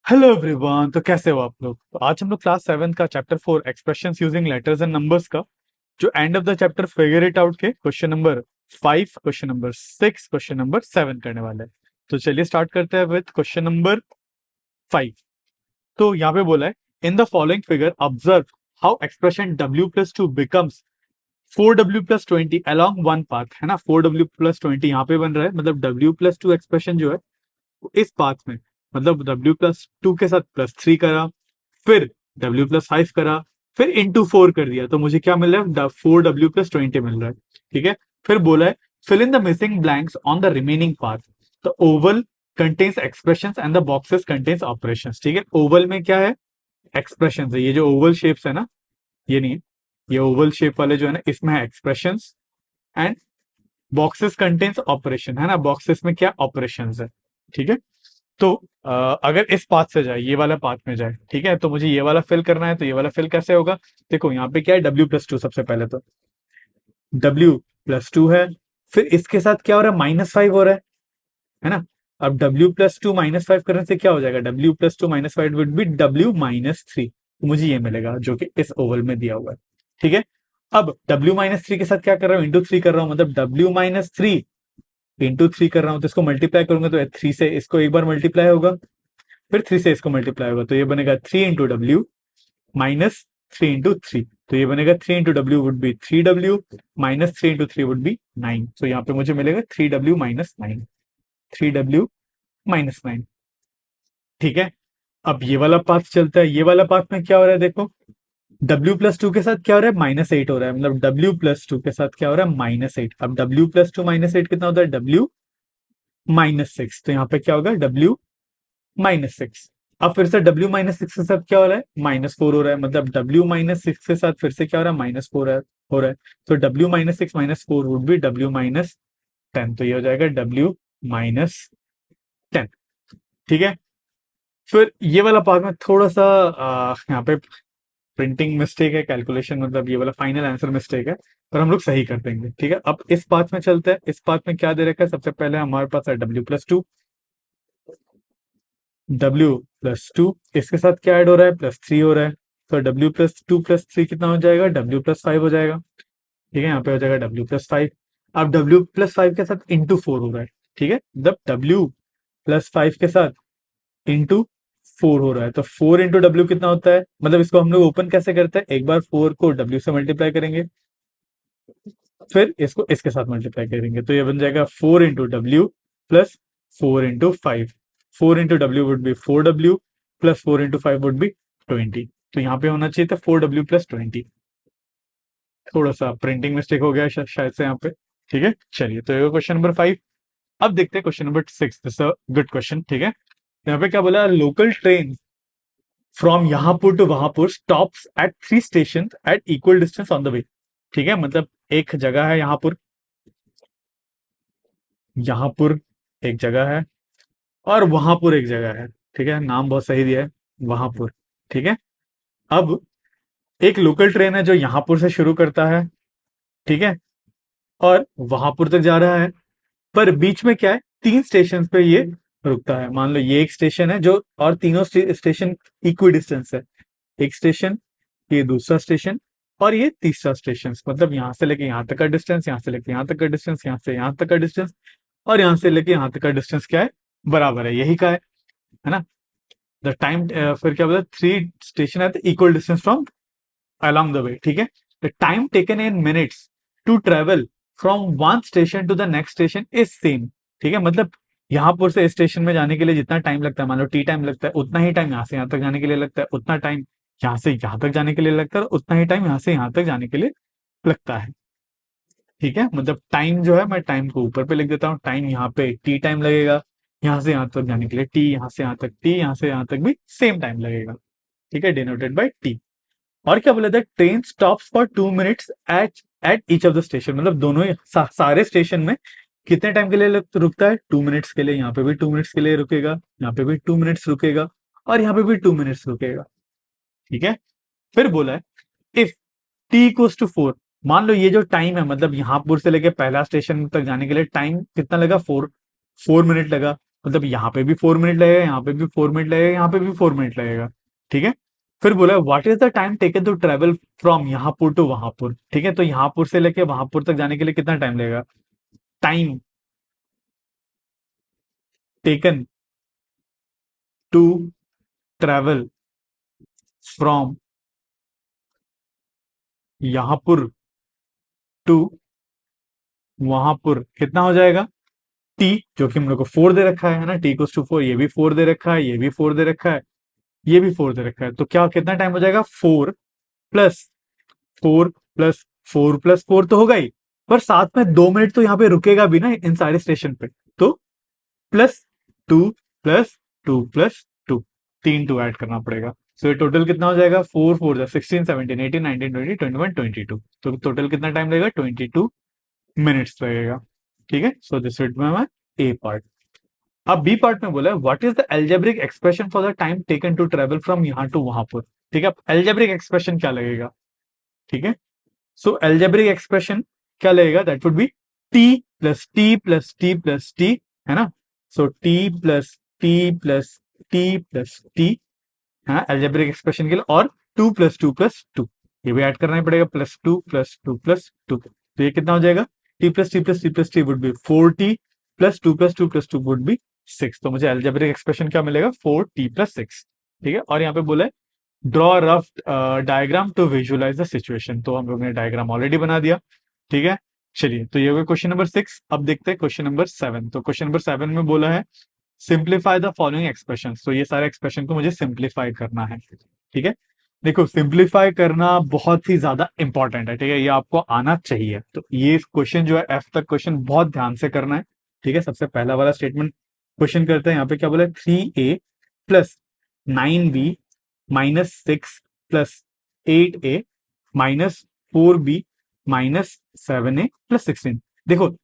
Hello everyone. तो कैसे हो आप लोग? तो आज हम लोग क्लास 7 का chapter 4 expressions using letters and numbers का जो end of the chapter figure it out के question number 5, question number 6, question number 7 करने वाले हैं। तो चलिए स्टार्ट करते हैं विद क्वेश्चन नंबर 5। तो यहाँ पे बोला है, in the following figure observe how expression w+2 becomes 4w+20 along one path. है ना, 4w+20 यहाँ पे बन रहा है, मतलब w+2 एक्सप्रेशन जो है इस पाथ में, मतलब w+2 के साथ +3 करा, फिर w+5 करा, फिर इंटू 4 कर दिया, तो मुझे क्या मिल रहा है? 4w+20 मिल रहा है। ठीक है। फिर बोला है, fill in the missing blanks on the remaining part. The oval contains expressions and the boxes contains operations. ठीक है, ओवल में क्या है? एक्सप्रेशंस है। ये जो ओवल शेप्स है ना, ये नहीं है, ये ओवल शेप वाले जो है ना, इसमें है expressions and boxes contains operation. है ना, बॉक्सेस में क्या ऑपरेशंस है। ठीक है। तो अगर इस पाथ से जाए, ये वाला पाथ में जाए, ठीक है, तो मुझे ये वाला फिल करना है। तो ये वाला फिल कैसे होगा? देखो यहाँ पे क्या है, w+2 सबसे पहले तो w+2 है, फिर इसके साथ क्या हो रहा है? -5 हो रहा है ना। अब w+2 -5 करने से क्या हो जाएगा? w+2 -5 would be w-3। तो मुझे ये मिलेगा जो कि इस ओवल में दिया हुआ है। ठीक है। अब w-3 के साथ क्या कर रहा हूँ? इंटू 3 कर रहा हूँ, मतलब w-3 इंटू 3 कर रहा हूँ, तो इसको मल्टीप्लाई करूंगा तो 3 से इसको एक बार मल्टीप्लाई होगा, फिर 3 से इसको मल्टीप्लाई होगा, तो ये बनेगा 3 × w -3 × 3। तो ये बनेगा 3 × w would be 3w -3 × 3 would be 9। तो यहाँ पे मुझे मिलेगा 3w -9, 3w -9। ठीक है। अब ये वाला पाथ चलता है, ये वाला पाथ में क्या हो रहा है? देखो w+2 के साथ क्या हो रहा है? -8 हो रहा है, मतलब w+2 के साथ क्या हो रहा है? -8। अब w+2 -8 कितना होता है? w-6। तो यहाँ पे क्या होगा? w-6। अब फिर से w-6 के साथ क्या हो रहा है? -4 हो रहा है, मतलब w-6 के साथ फिर से क्या हो रहा है? -4 हो रहा है। तो w-6 -4 वुड बी w-10। तो ये हो जाएगा w-10। ठीक है। फिर ये वाला पार्ट में थोड़ा सा यहाँ पे प्रिंटिंग मिस्टेक है, कैलकुलेशन, मतलब ये वाला फाइनल आंसर मिस्टेक है, पर हम लोग सही कर देंगे। ठीक है। अब इस पाथ में चलते हैं। इस पाथ में क्या दे रखा है? सबसे पहले हमारे पास है w+2, w+2, इसके साथ क्या ऐड हो रहा है? +3 हो रहा है। तो w+2 +3 कितना हो जाएगा? w+5 हो जाएगा। ठीक है, यहाँ पे हो जाएगा w+5। अब w+5 के साथ इंटू 4 हो रहा है। ठीक है, जब w+5 के साथ इंटू 4 हो रहा है, तो 4 × w कितना होता है? मतलब इसको हम लोग ओपन कैसे करते हैं? एक बार 4 को w से मल्टीप्लाई करेंगे, फिर इसको इसके साथ मल्टीप्लाई करेंगे, तो ये बन जाएगा 4 × w plus 4 × 5। 4 × w would be 4w plus 4 × 5 would be 20। तो यहाँ पे होना चाहिए था 4w प्लस 20। थोड़ा सा प्रिंटिंग मिस्टेक हो गया शायद से यहाँ पे। ठीक है, चलिए, तो ये क्वेश्चन नंबर 5। अब देखते हैं question number 6। This a good question. ठीक है, यहाँ पे क्या बोला? Local train from Yahanpur to Wahanpur stops at 3 station at equal distance on the way. ठीक है, मतलब एक जगह है यहांपुर, यहांपुर एक जगह है, और वहांपुर एक जगह है। ठीक है, नाम बहुत सही दिया है, वहांपुर। ठीक है। अब एक लोकल ट्रेन है जो यहांपुर से शुरू करता है, ठीक है, और वहांपुर तक जा रहा है, पर बीच में क्या है? 3 स्टेशन पे ये रुकता है। मान लो ये एक स्टेशन है जो, और तीनों स्टेशन इक्वी डिस्टेंस है। एक स्टेशन, ये दूसरा स्टेशन, और ये तीसरा स्टेशन, मतलब यहां से लेके यहां तक का डिस्टेंस, यहां से लेके यहां तक का डिस्टेंस, यहां से यहां तक का डिस्टेंस, और यहां से लेके यहां तक का डिस्टेंस क्या है? बराबर है, यही का है ना। द टाइम, फिर क्या बोला? 3 station at equal distance from along the way। ठीक है, the time taken in minutes to travel from one station to the next station is same. ठीक है, मतलब यहांपुर से स्टेशन में जाने के लिए जितना टाइम लगता है, मान लो टी टाइम लगता है, उतना ही टाइम यहाँ से यहाँ तक जाने के लिए लगता है, उतना टाइम यहाँ से यहाँ तक जाने के लिए लगता है, और उतना ही टाइम यहाँ से यहाँ तक जाने के लिए लगता है। ठीक है, मतलब टाइम जो है, मैं टाइम को ऊपर पे लिख देता हूँ। टाइम यहाँ पे टी टाइम लगेगा, यहाँ से यहाँ तक जाने के लिए टी, यहाँ से यहाँ तक टी, यहाँ से यहाँ तक भी सेम टाइम लगेगा। ठीक है, डिनोटेड बाय टी। और क्या बोला था? Train stops for 2 minutes at at each of the station, मतलब दोनों ही सारे स्टेशन में कितने टाइम के लिए रुकता है? 2 मिनट्स के लिए। यहाँ पे भी 2 मिनट्स के लिए रुकेगा, यहाँ पे भी 2 मिनट्स रुकेगा, और यहाँ पे भी 2 मिनट्स रुकेगा। ठीक है। फिर बोला है, इफ टी इक्वल्स टू 4, मान लो ये जो टाइम है, मतलब यहांपुर से लेके पहला स्टेशन तक जाने के लिए टाइम कितना लगा? 4 मिनट लगा। मतलब यहाँ पे भी 4 मिनट लगेगा, यहाँ पे भी 4 मिनट लगेगा, यहाँ पे भी 4 मिनट लगेगा। ठीक है। फिर बोला what is the time taken to travel from Yahanpur to Wahanpur. ठीक है, तो यहांपुर से लेके वहांपुर तक जाने के लिए कितना टाइम लगेगा। Time taken to travel from Yahanpur to Wahanpur कितना हो जाएगा। टी, जो कि हम लोग को 4 दे रखा है ना, टी इक्वल्स टू 4, ये भी 4 दे रखा है, ये भी 4 दे रखा है, ये भी 4 दे रखा है। तो क्या कितना टाइम हो जाएगा, 4 प्लस 4 प्लस 4 तो होगा ही, पर साथ में 2 मिनट तो यहाँ पे रुकेगा भी ना इन सारे स्टेशन पे। तो +2 +2 +2, 3 2 ऐड करना पड़ेगा। सो ये टोटल कितना हो जाएगा, 4 4 16 17 18 19 20 21 22। तो टोटल कितना टाइम लगेगा, 22 मिनट्स लगेगा। ठीक है, so this will be my A part. अब बी पार्ट में बोला है what is the algebraic expression for the time taken to travel from यहां टू वहां पर। ठीक है, एल्जेब्रिक एक्सप्रेशन क्या लगेगा। ठीक है, सो एल्जेब्रिक एक्सप्रेशन क्या लगेगा, that would be T plus T plus T plus T, है ना। So T plus T plus T plus T, है एल्जेब्रिक एक्सप्रेशन के लिए। और 2 + 2 + 2, ये भी ऐड करना ही पड़ेगा, +2 + 2 + 2। तो ये कितना हो जाएगा, T plus T plus T plus T would be 4t +2 + 2 + 2 would be 6। तो मुझे एल्जेब्रिक एक्सप्रेशन क्या मिलेगा, 4t + 6। ठीक है, और यहाँ पे बोला है draw rough diagram to visualise the situation. तो हम लोग ने डायग्राम ऑलरेडी बना दिया। ठीक है, चलिए, तो ये हो गया क्वेश्चन नंबर 6। अब देखते हैं क्वेश्चन नंबर 7। तो क्वेश्चन नंबर 7 में बोला है सिंप्लीफाई द फॉलोइंग एक्सप्रेशन। तो ये सारे एक्सप्रेशन को मुझे सिंप्लीफाई करना है। ठीक है, देखो सिंप्लीफाई करना बहुत ही ज्यादा इंपॉर्टेंट है। ठीक है, ये आपको आना चाहिए। तो ये क्वेश्चन जो है F तक क्वेश्चन बहुत ध्यान से करना है। ठीक है, सबसे पहला वाला स्टेटमेंट क्वेश्चन करते हैं। यहाँ पे क्या बोला है, 3a + 9b -6 + 8a -4b -7a + 16। देखो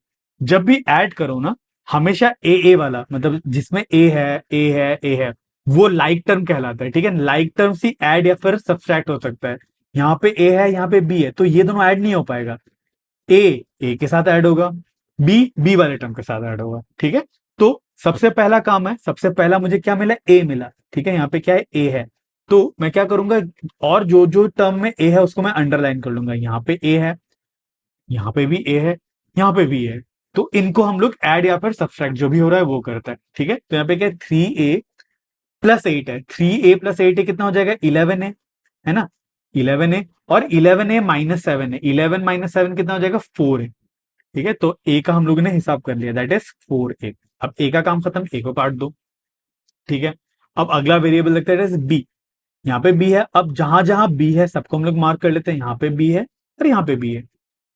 जब भी ऐड करो ना, हमेशा ए वाला, मतलब जिसमें ए है वो लाइक टर्म कहलाता है। ठीक है, लाइक टर्म ही ऐड या फिर सब्सट्रैक्ट हो सकता है। यहाँ पे ए है, यहाँ पे बी है, तो ये दोनों ऐड नहीं हो पाएगा। ए के साथ ऐड होगा, बी वाले टर्म के साथ ऐड होगा। ठीक है, तो सबसे पहला काम है, सबसे पहला मुझे क्या मिला, ए मिला। ठीक है, यहाँ पे क्या है, ए है, तो मैं क्या करूंगा, और जो जो टर्म में ए है उसको मैं अंडरलाइन कर लूंगा। यहाँ पे ए है, यहाँ पे भी ए है, यहाँ पे भी है, तो इनको हम लोग ऐड या फिर सब्सट्रैक्ट जो भी हो रहा है वो करता है। ठीक है, तो यहाँ पे क्या है, 3a + 8 है, 3a + 8 कितना हो जाएगा, 11 है ना, 11 है। और 11a -7 है, 11 - 7 कितना हो जाएगा, 4 है। ठीक है, तो ए का हम लोगों ने हिसाब कर लिया, दैट इज 4a। अब ए का काम खत्म, ए को काट दो। ठीक है, अब अगला वेरिएबल लगता है बी। यहाँ पे बी है, अब जहां जहां बी है सबको हम लोग मार्क कर लेते हैं, यहाँ पे बी है और यहाँ पे बी है।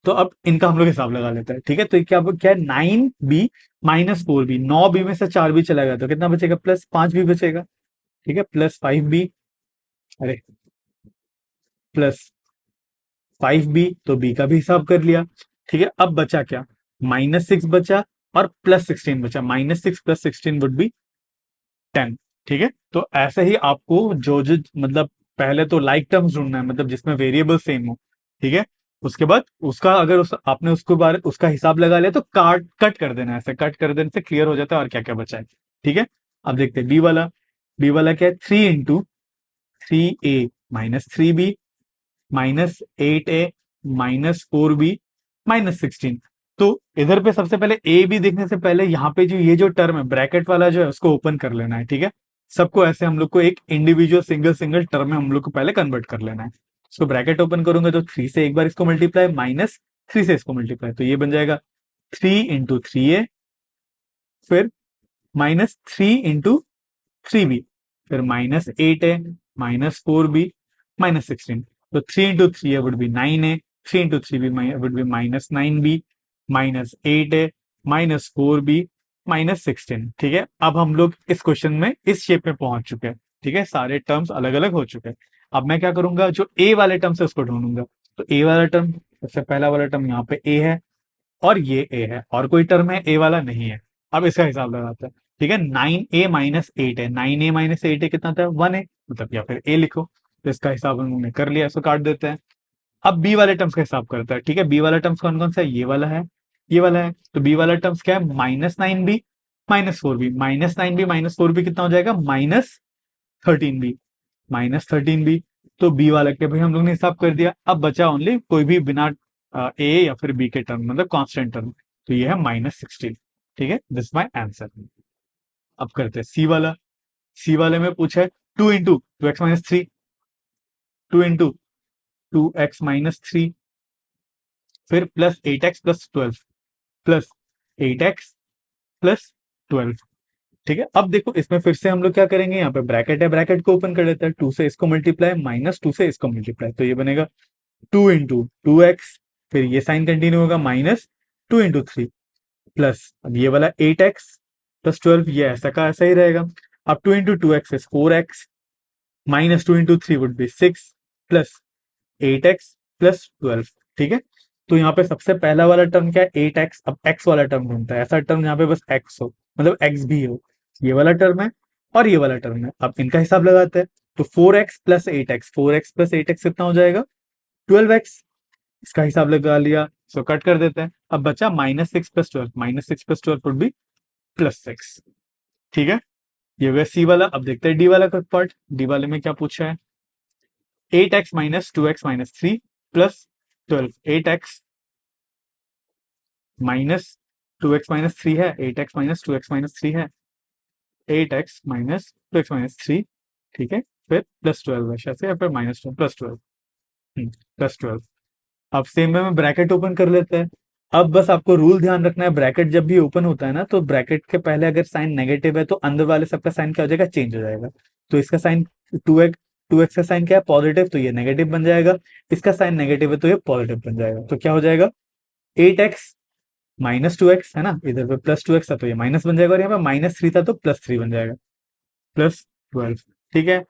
तो अब इनका हम लोग हिसाब लगा लेते हैं। ठीक है, तो क्या क्या है, 9b -4b, 9b में से 4b चला गया तो कितना बचेगा, +5b बचेगा। ठीक है, +5b, अरे +5b, तो b का भी हिसाब कर लिया। ठीक है, अब बचा क्या, -6 बचा और +16 बचा, -6 + 16 वुड बी 10। ठीक है, तो ऐसे ही आपको जो जो मतलब पहले तो लाइक टर्म्स ढूंढना है, मतलब जिसमें वेरिएबल सेम हो। ठीक है, उसके बाद उसका अगर आपने उसको बारे उसका हिसाब लगा लिया तो कट कर देना है, ऐसे कट कर देने से क्लियर हो जाता है और क्या क्या बचा है। ठीक है, अब देखते हैं बी वाला क्या है, 3 × 3a -3b -8a -4b -16। तो इधर पे सबसे पहले ए बी देखने से पहले यहाँ पे जो ये जो टर्म है ब्रैकेट वाला जो है उसको ओपन कर लेना है। ठीक है, सबको ऐसे हम लोग को एक इंडिविजुअल सिंगल सिंगल टर्म में हम लोग को पहले कन्वर्ट कर लेना है। इसको ब्रैकेट ओपन करूंगा तो 3 से एक बार इसको मल्टीप्लाई, -3 से इसको मल्टीप्लाई, तो ये बन जाएगा 3 × 3a, फिर -3 × 3b, फिर -8a -4b -16। तो 3 × 3a would be 9a, 3 × 3b would be -9b -8a -4b -16। ठीक है, अब हम लोग इस क्वेश्चन में इस शेप में पहुंच चुके हैं। ठीक है, सारे टर्म्स अलग अलग हो चुके हैं। अब मैं क्या करूंगा, जो ए वाले टर्म से उसको ढूंढूंगा। तो ए वाला टर्म, सबसे पहला वाला टर्म यहाँ पे ए है और ये ए है, और कोई टर्म है ए वाला नहीं है। अब इसका हिसाब लगाते हैं। ठीक है, 9a -8 है, 9a -8 है कितना था, 1 है, मतलब या फिर ए लिखो। तो इसका हिसाब हमने कर लिया, इसको काट देते हैं। अब बी वाले टर्म्स का हिसाब करते हैं। ठीक है, बी वाला टर्म्स कौन कौन सा है, ये वाला है, ये वाला है। तो बी वाला टर्म्स क्या है, -9b -4b, -9b -4b कितना हो जाएगा, -13b, -13b। तो बी वाला के भाई हम लोग ने हिसाब कर दिया। अब बचा ओनली कोई भी बिना ए या फिर बी के टर्म, मतलब कांस्टेंट टर्म, तो ये है -16। ठीक है, दिस माई आंसर। अब करते हैं सी वाला। सी वाले में पूछा है 2 × 2x - 3, 2 × 2x - 3, फिर +8x + 12, +8x + 12। ठीक है, अब देखो इसमें फिर से हम लोग क्या करेंगे, यहाँ पे ब्रैकेट है, ब्रैकेट को ओपन कर लेते हैं, 2 से इसको मल्टीप्लाई, -2 से इसको मल्टीप्लाई, तो ये बनेगा 2 × 2x, फिर ये साइन कंटिन्यू होगा, -2 × 3, प्लस अब ये वाला 8x + 12, ये ऐसा का ऐसा ही रहेगा। अब 2 × 2x is 4x, -2 × 3 would be 6, plus 8x + 12। ठीक है, तो यहाँ पे सबसे पहला वाला टर्म क्या है, 8x। अब x वाला टर्म ढूंढता है, ऐसा टर्म यहाँ पे बस x हो, मतलब x भी हो। ये वाला टर्म है और ये वाला टर्म है, अब इनका हिसाब लगाते हैं। तो 4x + 8x, 4x + 8x कितना हो जाएगा, 12x। इसका हिसाब लगा लिया, सो कट कर देते हैं। अब बचा -6 + 12, -6 + 12 वुड बी +6। ठीक है, ये हो गया सी वाला। अब देखते हैं डी वाला का पार्ट। डी वाले में क्या पूछा है, 8x - 2x - 3 + 12, 8x - 2x - 3 है, 8x - 2x - 3 है, 8x - 2x - 3। ठीक है, फिर +12 है शायद से, या फिर -2 +12, +12। अब सेम वे में ब्रैकेट ओपन कर लेते हैं। अब बस आपको रूल ध्यान रखना है, ब्रैकेट जब भी ओपन होता है ना, तो ब्रैकेट के पहले अगर साइन नेगेटिव है तो अंदर वाले सबका साइन क्या हो जाएगा, चेंज हो जाएगा। तो इसका साइन 2x का साइन क्या है, पॉजिटिव, तो ये नेगेटिव बन जाएगा। इसका साइन नेगेटिव है तो ये पॉजिटिव बन जाएगा। तो क्या हो जाएगा, 8x -2x है ना, इधर पे +2x था तो ये माइनस बन जाएगा, और यहाँ पे -3 था तो +3 बन जाएगा, +12। ठीक है,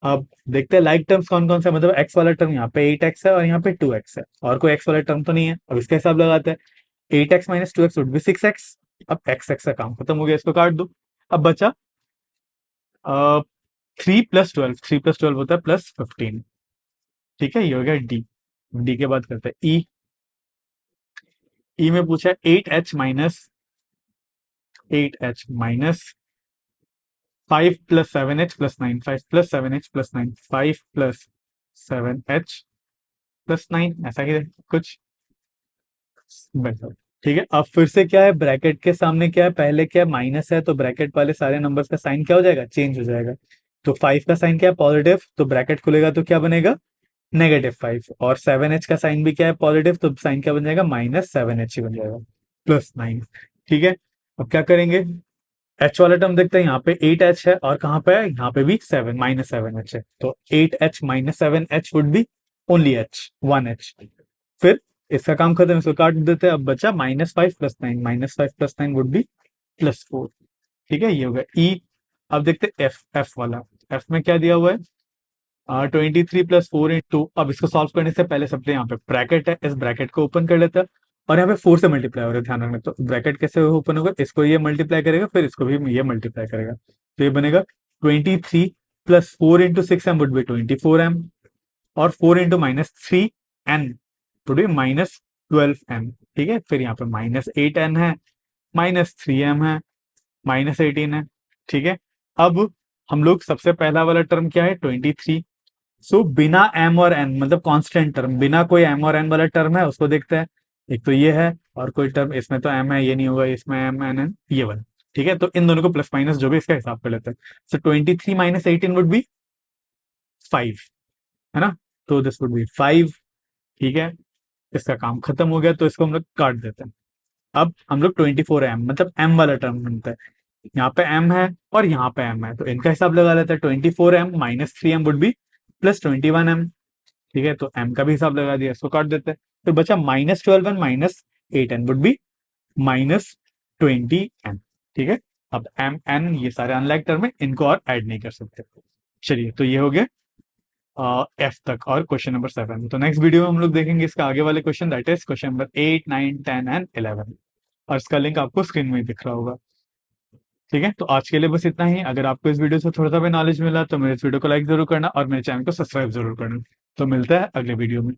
अब देखते हैं लाइक टर्म्स कौन कौन से, मतलब एक्स वाला टर्म यहाँ पे 8x है और यहाँ पे 2x है, और कोई एक्स वाला टर्म तो नहीं है। अब इसका हिसाब लगाते हैं, 8x - 2x would be 6x। अब x का काम खत्म हो गया, इसको काट दो। अब बचा 3 + 12, 3 + 12 होता है +15। ठीक है, ये हो गया डी। डी के बाद करते हैं ई। ई में पूछा है 8h - 5 + 7h + 9, 5 + 7h + 9, 5 + 7h + 9, ऐसा ही कुछ बेटर। ठीक है, अब फिर से क्या है, ब्रैकेट के सामने क्या है, पहले क्या है, माइनस है, तो ब्रैकेट वाले सारे नंबर्स का साइन क्या हो जाएगा, चेंज हो जाएगा। तो 5 का साइन क्या है, पॉजिटिव, तो ब्रैकेट खुलेगा तो क्या बनेगा, -5। और 7h का साइन भी क्या है, पॉजिटिव, तो साइन क्या बन जाएगा, -7h ही बन जाएगा, +9। ठीक है, अब क्या करेंगे, एच वाला टर्म देखते हैं, यहाँ पे 8h है और कहाँ पे है, यहाँ पे भी 7 -7h है, तो 8h - 7h would be only h, 1h। फिर इसका काम खत्म, इसको काट देते हैं। अब बचा -5 + 9, -5 + 9 वुड बी +4। ठीक है, ये हो गया ई। अब देखते हैं एफ वाला। एफ में क्या दिया हुआ है, 23 + 4 × 2। अब इसको सॉल्व करने से पहले सबसे यहाँ पे ब्रैकेट है, इस ब्रैकेट को ओपन कर लेते हैं, और यहाँ पे 4 से मल्टीप्लाई हो रहा है, ध्यान रखना। तो ब्रैकेट कैसे ओपन होगा, इसको ये मल्टीप्लाई करेगा, फिर इसको भी ये मल्टीप्लाई करेगा, तो ये बनेगा 23 + 4 × 6m वुड बी 24m, और 4 × -3n वुड बी -12m। ठीक है, फिर यहाँ पे -8n है, -3m है, -18 है। ठीक है, अब हम लोग सबसे पहला वाला टर्म क्या है, 23। सो बिना m और n, मतलब कांस्टेंट टर्म, बिना कोई m और n वाला टर्म है उसको देखते हैं। एक तो ये है, और कोई टर्म इसमें तो m है, ये नहीं होगा, इसमें m n n ये वाला। ठीक है, तो इन दोनों को प्लस माइनस जो भी, इसका हिसाब कर लेते हैं। सो 23 - 18 वुड बी 5, है ना, तो दिस वुड बी 5। ठीक है, इसका काम खत्म हो गया, तो इसको हम लोग काट देते हैं। अब हम लोग 24m, मतलब m वाला टर्म ढूंढते हैं। यहाँ पे m है और यहाँ पे m है, तो इनका हिसाब लगा लेते हैं। 24m - 3m would be +21m। ठीक है, तो m का भी हिसाब लगा दिया, इसको काट देते हैं। तो बचा -12n - 8n would be -20n। ठीक है, अब m n ये सारे अनलाइक टर्म है, इनको और ऐड नहीं कर सकते। चलिए, तो ये हो गया एफ तक और क्वेश्चन नंबर 7। तो नेक्स्ट वीडियो में हम लोग देखेंगे इसका आगे वाले question, that is question number 8, 9, 10 and 11, और इसका लिंक आपको स्क्रीन में ही दिख रहा होगा। ठीक है, तो आज के लिए बस इतना ही। अगर आपको इस वीडियो से थोड़ा सा भी नॉलेज मिला तो मेरे इस वीडियो को लाइक जरूर करना और मेरे चैनल को सब्सक्राइब जरूर करना। तो मिलता है अगले वीडियो में।